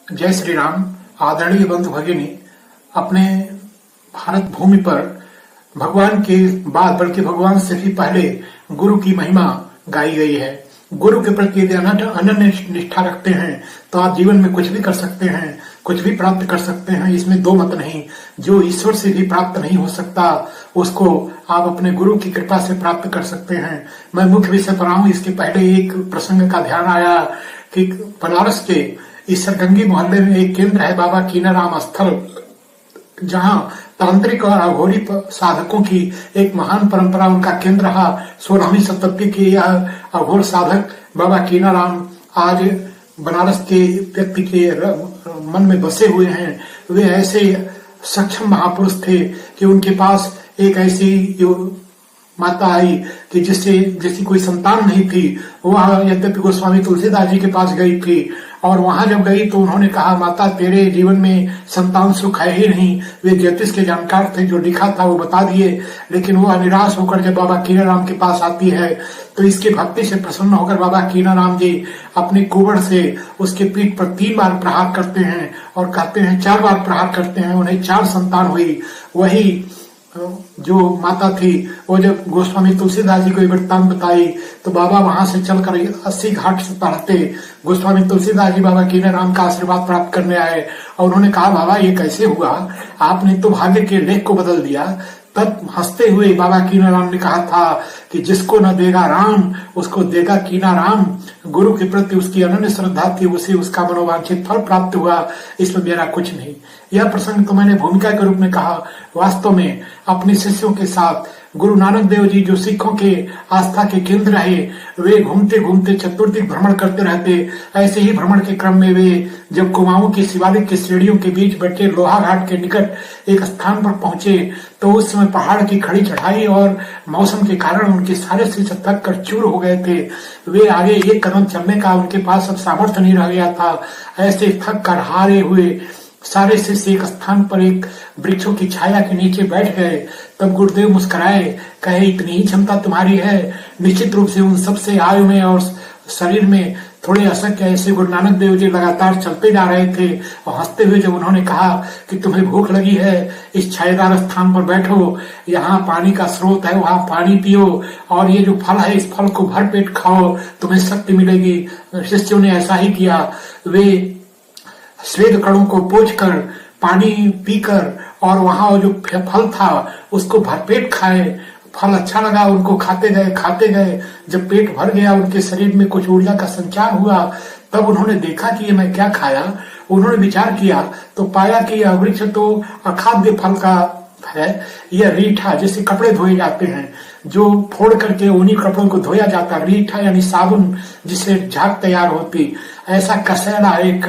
जय श्री राम। आदरणीय बंधु भगिनी, अपने भारत भूमि पर भगवान के बाद बल्कि भगवान से भी पहले गुरु की महिमा गाई गई है। गुरु के प्रति यदि अनन्य निष्ठा रखते हैं तो आप जीवन में कुछ भी कर सकते हैं, कुछ भी प्राप्त कर सकते हैं। इसमें दो मत नहीं। जो ईश्वर से भी प्राप्त नहीं हो सकता उसको आप अपने गुरु की कृपा से प्राप्त कर सकते हैं। मैं मुख्य विषय पर आऊं इसके पहले एक प्रसंग का ध्यान आया कि बनारस के ईसरगंगी मोहल्ले में एक केंद्र है, बाबा कीनाराम स्थल, जहां तांत्रिक और अघोरी साधकों की एक महान परंपरा उनका केंद्र रहा। 16वीं शताब्दी के यह अघोर साधक बाबा कीनाराम आज बनारस के व्यक्ति के मन में बसे हुए हैं। वे ऐसे सक्षम महापुरुष थे कि उनके पास एक ऐसी माता आई कि जिसकी कोई संतान नहीं थी। वह यद्यपि गोस्वामी तुलसीदास जी के पास गई थी और वहां जब गई तो उन्होंने कहा, माता तेरे जीवन में संतान सुख है ही नहीं। वे ज्योतिष के जानकार थे, जो लिखा था वो बता दिए, लेकिन वह निराश होकर जब बाबा कीनाराम के पास आती है तो इसकी भक्ति से प्रसन्न होकर बाबा कीनाराम जी अपनी कुबड़ से उसके पीठ पर 3 बार प्रहार करते हैं और कहते हैं 4 बार प्रहार करते हैं। उन्हें 4 संतान हुई। वही जो माता थी वो जब गोस्वामी तुलसीदास जी को वृत्तांत बताई तो बाबा वहां से चलकर 80 घाट से पढ़ते गोस्वामी तुलसीदास जी बाबा कीनाराम का आशीर्वाद प्राप्त करने आए और उन्होंने कहा, बाबा ये कैसे हुआ, आपने तो भाग्य के लेख को बदल दिया। तब हंसते हुए बाबा कीनाराम ने कहा था कि जिसको न देगा राम उसको देगा कीनाराम। गुरु के प्रति उसकी अनन्य श्रद्धा थी, उसे उसका मनोवांछित फल प्राप्त हुआ। इसमें मेरा कुछ नहीं। यह प्रसंग तो मैंने भूमिका के रूप में कहा। वास्तव में अपने शिष्यों के साथ गुरु नानक देव जी जो सिखों के आस्था के केंद्र रहे, वे घूमते घूमते चतुर्दिक भ्रमण करते रहते। ऐसे ही भ्रमण के क्रम में वे जब कुमाऊं की शिवालिक की श्रेणियों के बीच बैठे लोहा घाट के निकट एक स्थान पर पहुंचे तो उस समय पहाड़ की खड़ी चढ़ाई और मौसम के कारण उनके सारे शिष्य थक कर चूर हो गए थे। वे आगे एक कदम चलने का उनके पास अब सामर्थ्य नहीं रह गया था। ऐसे थक कर हारे हुए सारे शिष्य एक स्थान पर एक वृक्षों की छाया के नीचे बैठ गए। तब गुरुदेव मुस्कुराए, कहे, इतनी ही क्षमता तुम्हारी है? निश्चित रूप से उन सबसे आयु में और शरीर में थोड़े अशक्य ऐसे गुरु नानक देव जी लगातार चलते जा रहे थे और हंसते हुए जब उन्होंने कहा कि तुम्हें भूख लगी है, इस छायादार स्थान पर बैठो, यहाँ पानी का स्रोत है, वहां पानी पियो और ये जो फल है इस फल को भर पेट खाओ, तुम्हें शक्ति मिलेगी। शिष्यों ने ऐसा ही किया। वे श्वेत कणों को पोंछकर पानी पीकर और वहां जो फल था उसको भरपेट खाए। फल अच्छा लगा उनको, खाते गए। जब पेट भर गया, उनके शरीर में कुछ ऊर्जा का संचार हुआ। तब उन्होंने देखा कि ये मैं क्या खाया। उन्होंने विचार किया तो पाया कि यह वृक्ष तो अखाद्य फल का है। यह रीठा, जैसे कपड़े धोए जाते हैं, जो फोड़ करके उन्हीं कपड़ों को धोया जाता, रीठा यानी साबुन जिससे झाग तैयार होती, ऐसा कसैला एक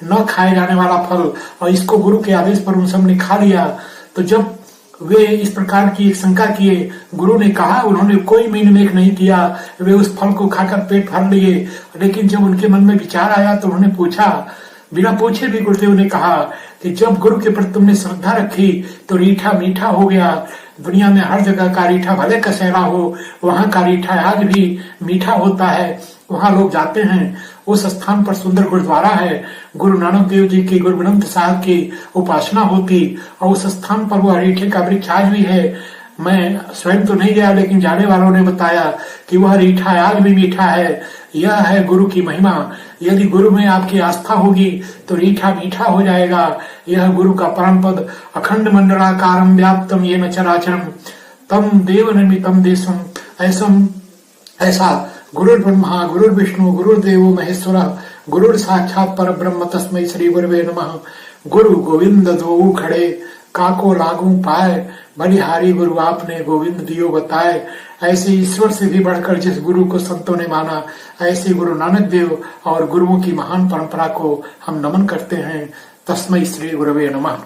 न खाए जाने वाला फल, और इसको गुरु के आदेश पर उन सब ने खा लिया। तो जब वे इस प्रकार की एक शंका किए, गुरु ने कहा, उन्होंने कोई मीन मेख नहीं किया, वे उस फल को खाकर पेट भर लिए। लेकिन जब उनके मन में विचार आया तो उन्होंने पूछा, बिना पूछे भी गुरुदेव ने कहा कि जब गुरु के प्रति तुमने श्रद्धा रखी तो रीठा मीठा हो गया। दुनिया में हर जगह का रीठा भले कसैला हो, वहां का रीठा आज भी मीठा होता है। वहां लोग जाते हैं। उस स्थान पर सुंदर गुरुद्वारा है। गुरु नानक देव जी की, गुरु ग्रंथ साहब की उपासना होती और उस स्थान पर वह रीठे का वृक्ष आज भी है। मैं स्वयं तो नहीं गया, लेकिन जाने वालों ने बताया कि वह रीठा आज भी मीठा है। यह है गुरु की महिमा। यदि गुरु में आपकी आस्था होगी तो रीठा मीठा हो जाएगा। यह गुरु का परम पद। अखंड मंडलाकारम व्याप्तम येन चराचरम तम देव निर्मितम देशम। ऐसा गुरुर् ब्रह्मा गुरुर् विष्णु गुरुर्देवो महेश्वर गुरुर् साक्षात परब्रह्म तस्मै श्री गुरुवे नमः। गुरु गोविंद दो खड़े काको लागू पाए, बलिहारी गुरु आपने गोविंद दियो बताए। ऐसे ईश्वर से भी बढ़कर जिस गुरु को संतों ने माना, ऐसे गुरु नानक देव और गुरुओं की महान परंपरा को हम नमन करते हैं। तस्मै श्री गुरुवे नमः।